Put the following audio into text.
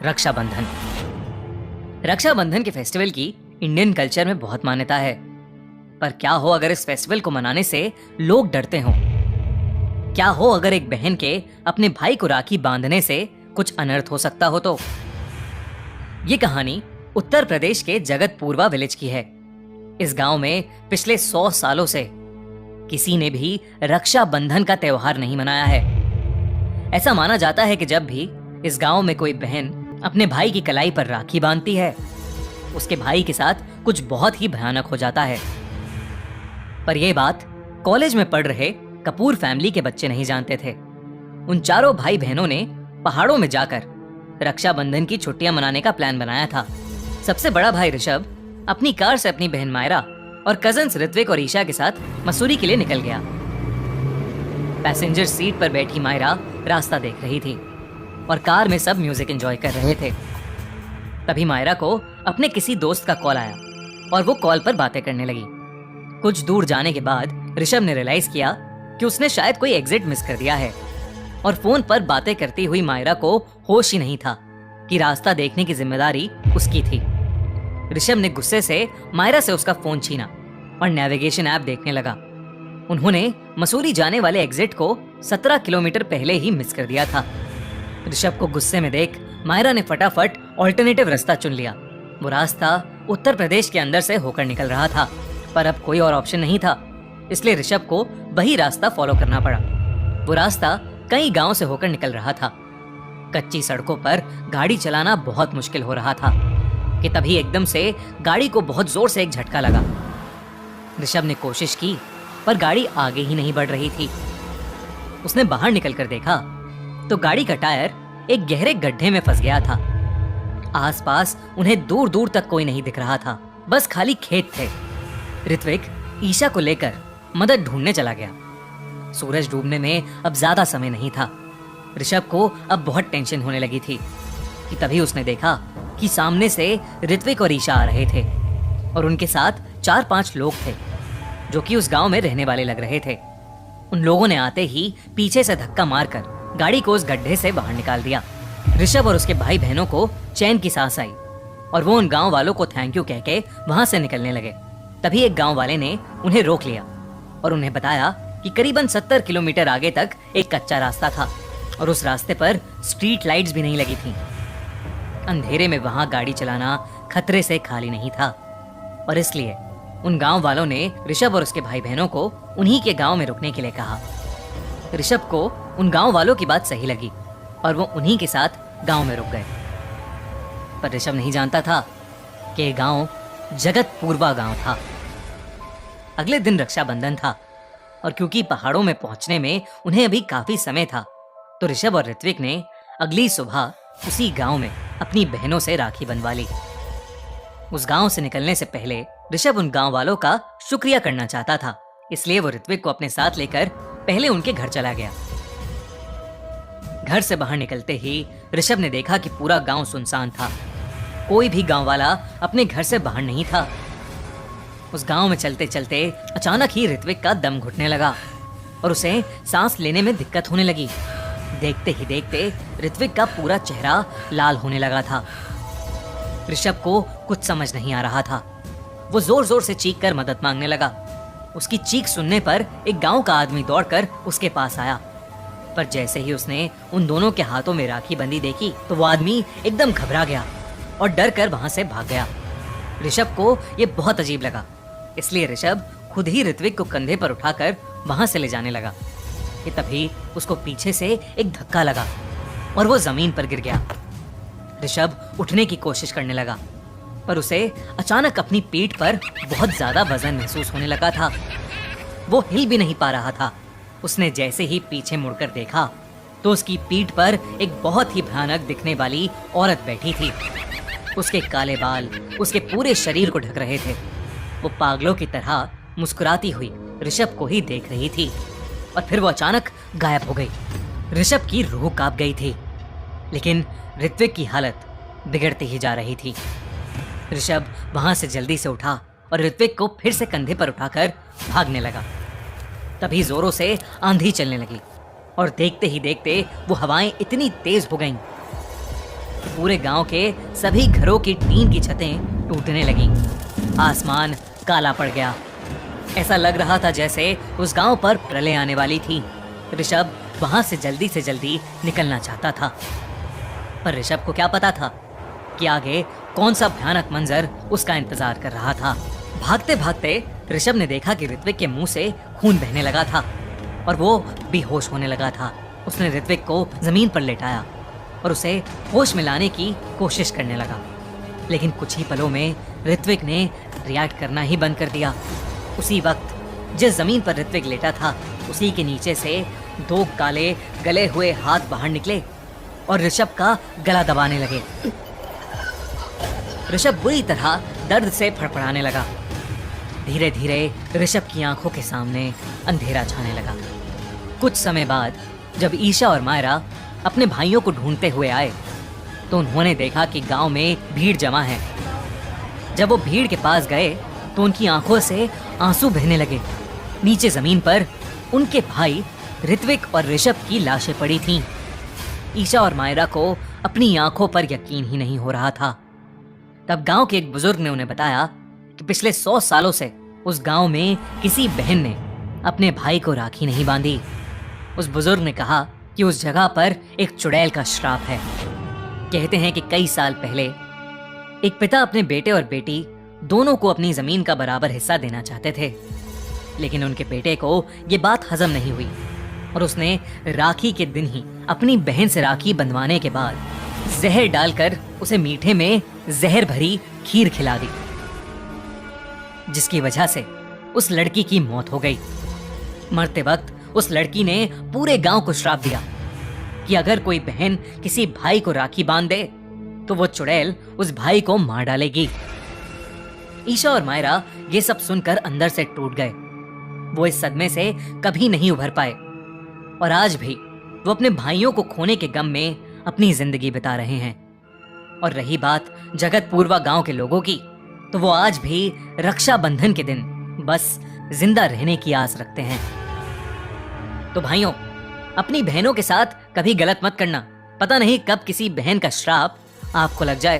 रक्षाबंधन। रक्षाबंधन के फेस्टिवल की Indian culture में बहुत मान्यता है। पर क्या हो अगर इस फेस्टिवल को मनाने से लोग डरते हों? क्या हो अगर एक बहन के अपने भाई को राखी बांधने से कुछ अनर्थ हो सकता हो? तो ये कहानी उत्तर प्रदेश के जगतपूर्वा विलेज की है। इस गांव में पिछले 100 सालों से किसी ने भी रक्षाबंधन का त्योहार नहीं मनाया है। ऐसा माना जाता है कि जब भी इस गांव में कोई बहन अपने भाई की कलाई पर राखी बांधती है, उसके भाई के साथ कुछ बहुत ही भयानक हो जाता है। पर यह बात कॉलेज में पढ़ रहे कपूर फैमिली के बच्चे नहीं जानते थे। उन चारों भाई बहनों ने पहाड़ों में जाकर रक्षाबंधन की छुट्टियां मनाने का प्लान बनाया था। सबसे बड़ा भाई ऋषभ अपनी कार से अपनी बहन मायरा और कजन्स ऋत्विक और ईशा के साथ मसूरी के लिए निकल गया। पैसेंजर सीट पर बैठी मायरा रास्ता देख रही थी और कार में सब म्यूजिक एंजॉय कर रहे थे। तभी मायरा को अपने किसी दोस्त का कॉल आया और वो कॉल पर बातें करने लगी। कुछ दूर जाने के बाद ऋषभ ने रियलाइज किया कि उसने शायद कोई एग्जिट मिस कर दिया है और फोन पर बातें करती हुई मायरा को होश ही नहीं था कि रास्ता देखने की जिम्मेदारी उसकी थी। ऋषभ ने गुस्से से मायरा से उसका फोन छीना और नेविगेशन ऐप देखने लगा। उन्होंने मसूरी जाने वाले एग्जिट को 17 किलोमीटर पहले ही मिस कर दिया था। ऋषभ को गुस्से में देख मायरा ने फटाफट ऑल्टरनेटिव रास्ता चुन लिया। वो रास्ता उत्तर प्रदेश के अंदर से होकर निकल रहा था, पर अब कोई और ऑप्शन नहीं था, इसलिए ऋषभ को वही रास्ता फॉलो करना पड़ा। वो रास्ता कई गांव से होकर निकल रहा था। कच्ची सड़कों पर गाड़ी चलाना बहुत मुश्किल हो रहा था कि तभी एकदम से गाड़ी को बहुत जोर से एक झटका लगा। ऋषभ ने कोशिश की पर गाड़ी आगे ही नहीं बढ़ रही थी। उसने बाहर निकलकर देखा तो गाड़ी का टायर एक गहरे गड्ढे में फंस गया था। आसपास उन्हें दूर दूर तक कोई नहीं दिख रहा था, बस खाली खेत थे। ऋत्विक ईशा को लेकर मदद ढूंढने चला गया। सूरज डूबने में अब ज्यादा समय नहीं था। ऋषभ को अब बहुत टेंशन होने लगी थी कि तभी उसने देखा कि सामने से ऋत्विक और ईशा आ रहे थे और उनके साथ 4-5 लोग थे जो कि उस गांव में रहने वाले लग रहे थे। उन लोगों ने आते ही पीछे से धक्का मारकर गाड़ी को उस गड्ढे से बाहर निकाल दिया। ऋषभ और उसके भाई बहनों को चैन की सांस आई और वो उन गांव वालों को थैंक यू कह के वहां से निकलने लगे। तभी एक गांव वाले ने उन्हें रोक लिया और उन्हें बताया कि करीबन 70 किलोमीटर आगे तक एक कच्चा रास्ता था और उस रास्ते पर स्ट्रीट लाइट्स भी नहीं लगी थी। अंधेरे में वहां गाड़ी चलाना खतरे से खाली नहीं था और इसलिए उन गांव वालों ने ऋषभ और उसके भाई बहनों को उन्हीं के गांव में रुकने के लिए कहा। ऋषभ को उन गांव वालों की बात सही लगी और वो उन्हीं के साथ गांव में रुक गए। पर ऋषभ नहीं जानता था कि ये गांव जगतपूर्वा गांव था। अगले दिन रक्षाबंधन था और क्योंकि पहाड़ों में पहुंचने में उन्हें अभी काफी समय था, तो ऋषभ और ऋत्विक ने अगली सुबह उसी गांव में अपनी बहनों से राखी बंधवा ली। उस गांव से निकलने से पहले ऋषभ उन गांव वालों का शुक्रिया करना चाहता था, इसलिए वो ऋत्विक को अपने साथ लेकर पहले उनके घर चला गया। घर से बाहर निकलते ही ऋषभ ने देखा कि पूरा गांव सुनसान था। कोई भी गांव वाला अपने घर से बाहर नहीं था। उस गांव में चलते चलते अचानक ही ऋत्विक का दम घुटने लगा और उसे सांस लेने में दिक्कत होने लगी। देखते ही देखते ऋत्विक का पूरा चेहरा लाल होने लगा था। ऋषभ को कुछ समझ नहीं आ रहा था। वो जोर जोर से चीख कर मदद मांगने लगा। उसकी चीख सुनने पर एक गांव का आदमी दौड़कर उसके पास आया, पर जैसे ही उसने उन दोनों के हाथों में राखी बंधी देखी तो वो आदमी एकदम घबरा गया और डर कर वहां से भाग गया। ऋषभ को ये बहुत अजीब लगा, इसलिए ऋषभ खुद ही ऋत्विक को कंधे पर उठाकर वहां से ले जाने लगा कि तभी उसको पीछे से एक धक्का लगा और वो जमीन पर गिर गया। ऋषभ उठने की कोशिश करने लगा पर उसे अचानक अपनी पीठ पर बहुत ज्यादा वजन महसूस होने लगा था। वो हिल भी नहीं पा रहा था। उसने जैसे ही पीछे मुड़कर देखा तो उसकी पीठ पर एक बहुत ही भयानक दिखने वाली औरत बैठी थी। उसके काले बाल उसके पूरे शरीर को ढक रहे थे। वो पागलों की तरह मुस्कुराती हुई ऋषभ को ही देख रही थी और फिर वो अचानक गायब हो गई। ऋषभ की रूह कांप गई थी, लेकिन ऋत्विक की हालत बिगड़ती ही जा रही थी। ऋषभ वहां से जल्दी से उठा और ऋत्विक को फिर से कंधे पर उठाकर भागने लगा। तभी जोरों से आंधी चलने लगी और देखते ही देखते वो हवाएं इतनी तेज हो गईं पूरे गांव के सभी घरों की टीन की छतें टूटने लगीं। आसमान काला पड़ गया। ऐसा लग रहा था जैसे उस गांव पर प्रलय आने वाली थी। ऋषभ वहां से जल्दी निकलना चाहता था, पर ऋषभ को क्या पता था कि आगे कौन सा भयानक मंजर उसका इंतजार कर रहा था। भागते भागते ऋषभ ने देखा कि ऋत्विक के मुंह से खून बहने लगा था और वो बेहोश होने लगा था। उसने ऋत्विक को जमीन पर लेटाया और उसे होश में लाने की कोशिश करने लगा, लेकिन कुछ ही पलों में ऋत्विक ने रिएक्ट करना ही बंद कर दिया। उसी वक्त जिस जमीन पर ऋत्विक लेटा था, उसी के नीचे से 2 काले गले हुए हाथ बाहर निकले और ऋषभ का गला दबाने लगे। ऋषभ बुरी तरह दर्द से फड़फड़ाने लगा। धीरे धीरे ऋषभ की आंखों के सामने अंधेरा छाने लगा। कुछ समय बाद जब ईशा और मायरा अपने भाइयों को ढूंढते हुए आए तो उन्होंने देखा कि गांव में भीड़ जमा है। जब वो भीड़ के पास गए तो उनकी आंखों से आंसू बहने लगे। नीचे जमीन पर उनके भाई ऋत्विक और ऋषभ की लाशें पड़ी थीं। ईशा और मायरा को अपनी आंखों पर यकीन ही नहीं हो रहा था। तब गांव के एक बुजुर्ग ने उन्हें बताया कि पिछले 100 सालों से उस गांव में किसी बहन ने अपने भाई को राखी नहीं बांधी। उस बुजुर्ग ने कहा कि उस जगह पर एक चुड़ैल का श्राप है। कहते हैं कि कई साल पहले एक पिता अपने बेटे और बेटी दोनों को अपनी जमीन का बराबर हिस्सा देना चाहते थे, लेकिन उनके बेटे को ये बात हजम नहीं हुई और उसने राखी के दिन ही अपनी बहन से राखी बंधवाने के बाद जहर डालकर उसे मीठे में जहर भरी खीर खिला दी, जिसकी वजह से उस लड़की की मौत हो गई। मरते वक्त उस लड़की ने पूरे गांव को श्राप दिया कि अगर कोई बहन किसी भाई को राखी बांध दे तो वो चुड़ैल उस भाई को मार डालेगी। ईशा और मायरा ये सब सुनकर अंदर से टूट गए। वो इस सदमे से कभी नहीं उभर पाए और आज भी वो अपने भाइयों को खोने के गम में अपनी जिंदगी बिता रहे हैं। और रही बात जगतपूर्वा गांव के लोगों की, तो वो आज भी रक्षाबंधन के दिन बस जिंदा रहने की आस रखते हैं। तो भाइयों, अपनी बहनों के साथ कभी गलत मत करना। पता नहीं कब किसी बहन का श्राप आपको लग जाए।